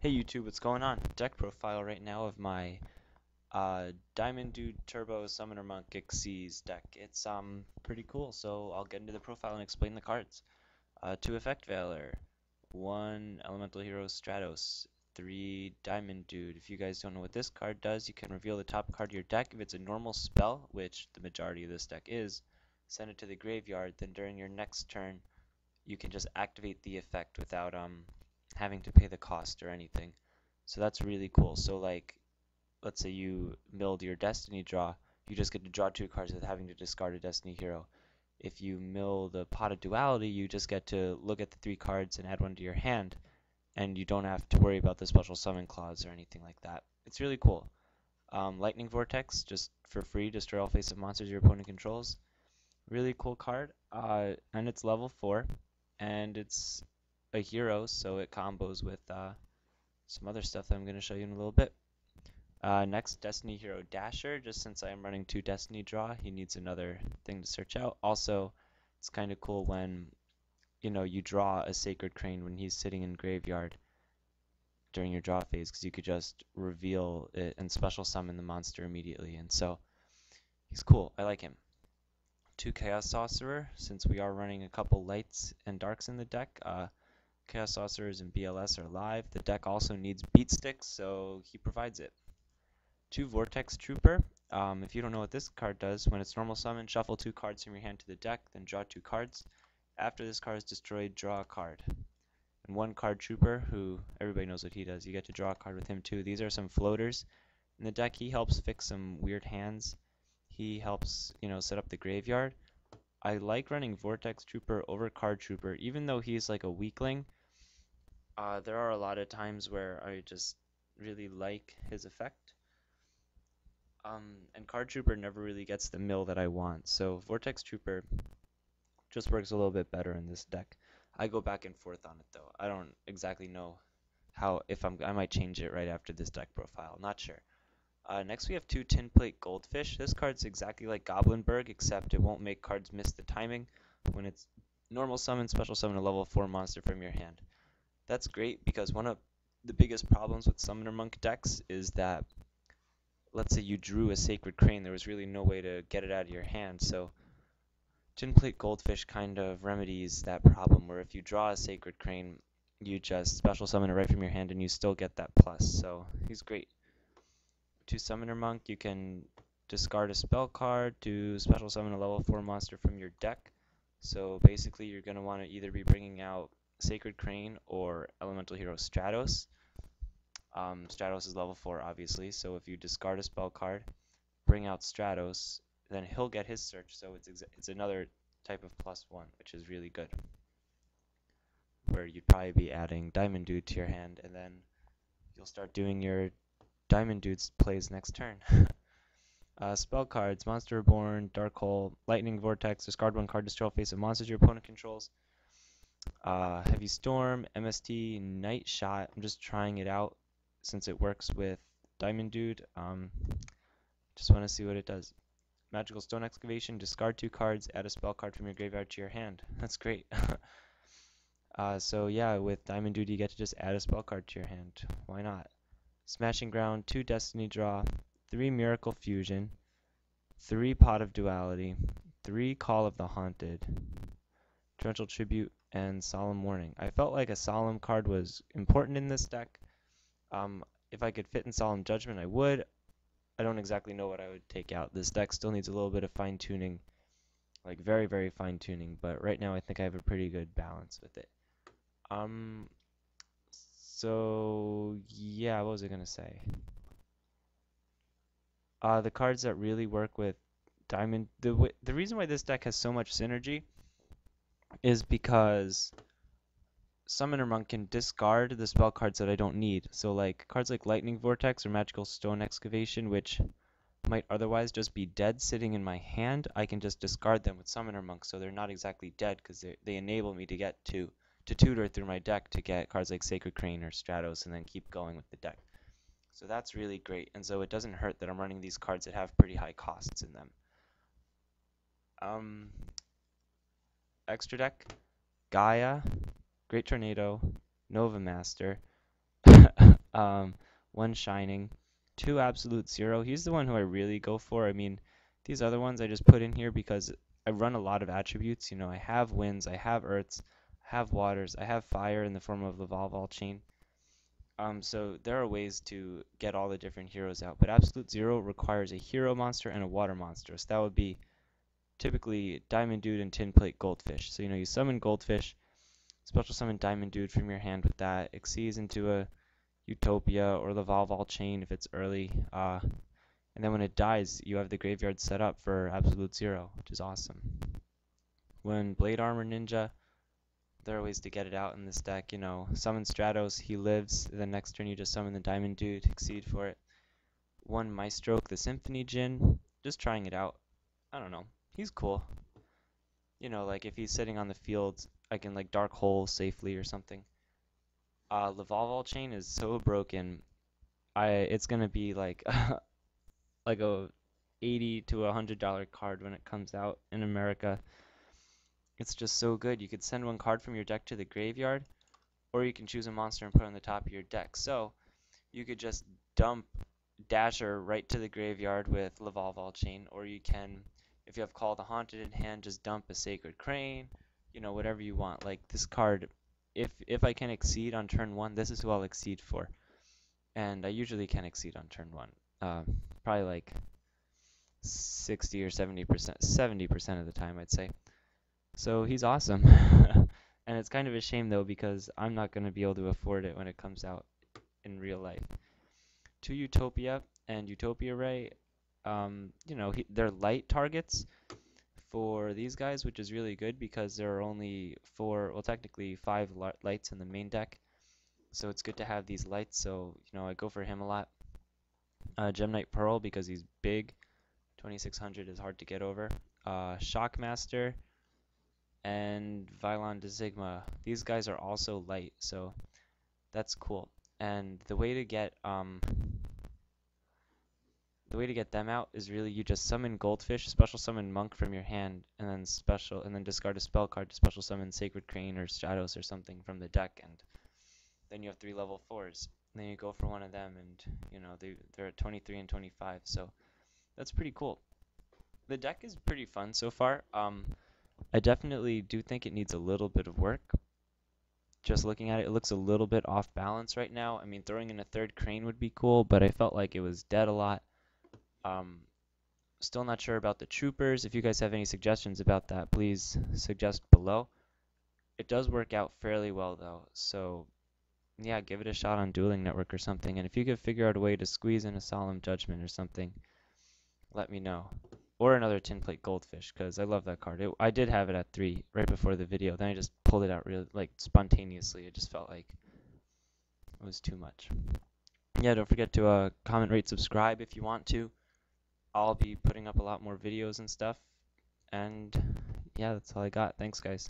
Hey YouTube, what's going on? Deck profile right now of my Diamond Dude Turbo Summoner Monk Xyz deck. It's pretty cool, so I'll get into the profile and explain the cards. 2 Effect Veiler, 1 Elemental Hero Stratos, 3 Diamond Dude. If you guys don't know what this card does, you can reveal the top card of your deck. If it's a normal spell, which the majority of this deck is, send it to the graveyard. Then during your next turn, you can just activate the effect without having to pay the cost or anything. So that's really cool. So like, let's say you milled your Destiny draw, you just get to draw 2 cards without having to discard a Destiny hero. If you mill the Pot of Duality, you just get to look at the 3 cards and add one to your hand, and you don't have to worry about the special summon clause or anything like that. It's really cool. Lightning Vortex, just for free, destroy all face-up monsters your opponent controls. Really cool card, and it's level 4, and it's a hero, so it combos with some other stuff that I'm going to show you in a little bit. Next, Destiny Hero Dasher. Just since I am running 2 Destiny draw, he needs another thing to search out. Also, it's kind of cool when you draw a Sacred Crane when he's sitting in graveyard during your draw phase, because you could just reveal it and special summon the monster immediately. And so he's cool. I like him. 2 Chaos Sorcerer, since we are running a couple lights and darks in the deck. Chaos Sorcerers and BLS are live. The deck also needs beat sticks, so he provides it. 2 Vortex Trooper. If you don't know what this card does, when it's normal summon, shuffle 2 cards from your hand to the deck, then draw 2 cards. After this card is destroyed, draw a card. And 1 Card Trooper, who everybody knows what he does. You get to draw a card with him too. These are some floaters in the deck. He helps fix some weird hands. He helps, set up the graveyard. I like running Vortex Trooper over Card Trooper, even though he's like a weakling. There are a lot of times where I just really like his effect. And Card Trooper never really gets the mill that I want, so Vortex Trooper just works a little bit better in this deck. I go back and forth on it though. I don't exactly know I might change it right after this deck profile. Not sure. Next we have 2 Tinplate Goldfish. This card's exactly like Goblinberg, except it won't make cards miss the timing when it's normal summon, special summon a level 4 monster from your hand. That's great because one of the biggest problems with Summoner Monk decks is that, let's say you drew a Sacred Crane, there was really no way to get it out of your hand, so Tinplate Goldfish kind of remedies that problem, where if you draw a Sacred Crane, you just special summon it right from your hand and you still get that plus, so he's great. To Summoner Monk, you can discard a spell card to special summon a level 4 monster from your deck, so basically you're going to want to either be bringing out Sacred Crane or Elemental Hero Stratos. Stratos is level 4, obviously, so if you discard a spell card, bring out Stratos, then he'll get his search, so it's another type of +1, which is really good. Where you'd probably be adding Diamond Dude to your hand, and then you'll start doing your Diamond Dude's plays next turn. Spell cards, Monster Reborn, Dark Hole, Lightning Vortex, discard 1 card, destroy all face-up monsters your opponent controls. Heavy Storm, MST, Night Shot. I'm just trying it out since it works with Diamond Dude. Just want to see what it does. Magical Stone Excavation, discard 2 cards, add a spell card from your graveyard to your hand. That's great. So yeah, with Diamond Dude you get to just add a spell card to your hand. Why not? Smashing Ground, 2 Destiny Draw, 3 Miracle Fusion, 3 Pot of Duality, 3 Call of the Haunted, Torrential Tribute, and Solemn Warning. I felt like a Solemn card was important in this deck. If I could fit in Solemn Judgment, I would. I don't exactly know what I would take out. This deck still needs a little bit of fine-tuning, like very, very fine-tuning, but right now I think I have a pretty good balance with it. So yeah, what was I gonna say? The cards that really work with Diamond, the reason why this deck has so much synergy is because Summoner Monk can discard the spell cards that I don't need. So like cards like Lightning Vortex or Magical Stone Excavation, which might otherwise just be dead sitting in my hand, I can just discard them with Summoner Monk, so they're not exactly dead because they enable me to get to tutor through my deck to get cards like Sacred Crane or Stratos and then keep going with the deck. So that's really great, and so it doesn't hurt that I'm running these cards that have pretty high costs in them. Extra deck, Gaia, Great Tornado, Nova Master, um, one shining, two absolute zero. He's the one who I really go for. I mean, these other ones I just put in here because I run a lot of attributes. You know, I have winds, I have earths, I have waters, I have fire in the form of the Volleyball chain. So there are ways to get all the different heroes out, but absolute zero requires a hero monster and a water monster. So that would be typically Diamond Dude and Tin Plate Goldfish. So you summon Goldfish, special summon Diamond Dude from your hand with that, exceeds into a Utopia or the Volleyball chain if it's early. And then when it dies, you have the graveyard set up for absolute zero, which is awesome. When Blade Armor Ninja, there are ways to get it out in this deck. Summon Stratos, he lives. The next turn you just summon the Diamond Dude, exceed for it. One Maestroke, the Symphony Djinn, just trying it out. I don't know. He's cool. Like if he's sitting on the field, I can like Dark Hole safely or something. The Volleyball chain is so broken. It's gonna be like like a $80 to $100 card when it comes out in America. It's just so good. You could send one card from your deck to the graveyard, or you can choose a monster and put it on the top of your deck. So you could just dump Dasher right to the graveyard with Lavalval Chain, or you can, if you have Call the Haunted in hand, just dump a Sacred Crane, whatever you want. Like this card, if I can exceed on turn one, this is who I'll exceed for. And I usually can exceed on turn one. Probably like 60 or 70%, 70% of the time, I'd say. So he's awesome. And it's kind of a shame though because I'm not going to be able to afford it when it comes out in real life. To Utopia and Utopia Ray, they're light targets for these guys, which is really good because there are only four, well technically five lights in the main deck. So it's good to have these lights, so I go for him a lot. Gemnite Pearl because he's big. 2600 is hard to get over. Shockmaster and Vylon de Sigma. These guys are also light, so that's cool. And the way to get them out is really you just summon Goldfish, special summon Monk from your hand, and then discard a spell card to special summon Sacred Crane or Stratos or something from the deck, and then you have 3 level 4s. And then you go for one of them, and they're at 23 and 25, so that's pretty cool. The deck is pretty fun so far. I definitely do think it needs a little bit of work. Just looking at it, it looks a little bit off balance right now. I mean, throwing in a third crane would be cool, but I felt like it was dead a lot. Still not sure about the troopers. If you guys have any suggestions about that, please suggest below. It does work out fairly well though, so yeah, give it a shot on Dueling Network or something. And if you could figure out a way to squeeze in a Solemn Judgment or something, let me know. Or another Tin Plate Goldfish, because I love that card. I did have it at 3 right before the video. Then I just pulled it out really like spontaneously. It just felt like it was too much. Yeah, don't forget to comment, rate, subscribe if you want to. I'll be putting up a lot more videos and stuff. And yeah, that's all I got. Thanks, guys.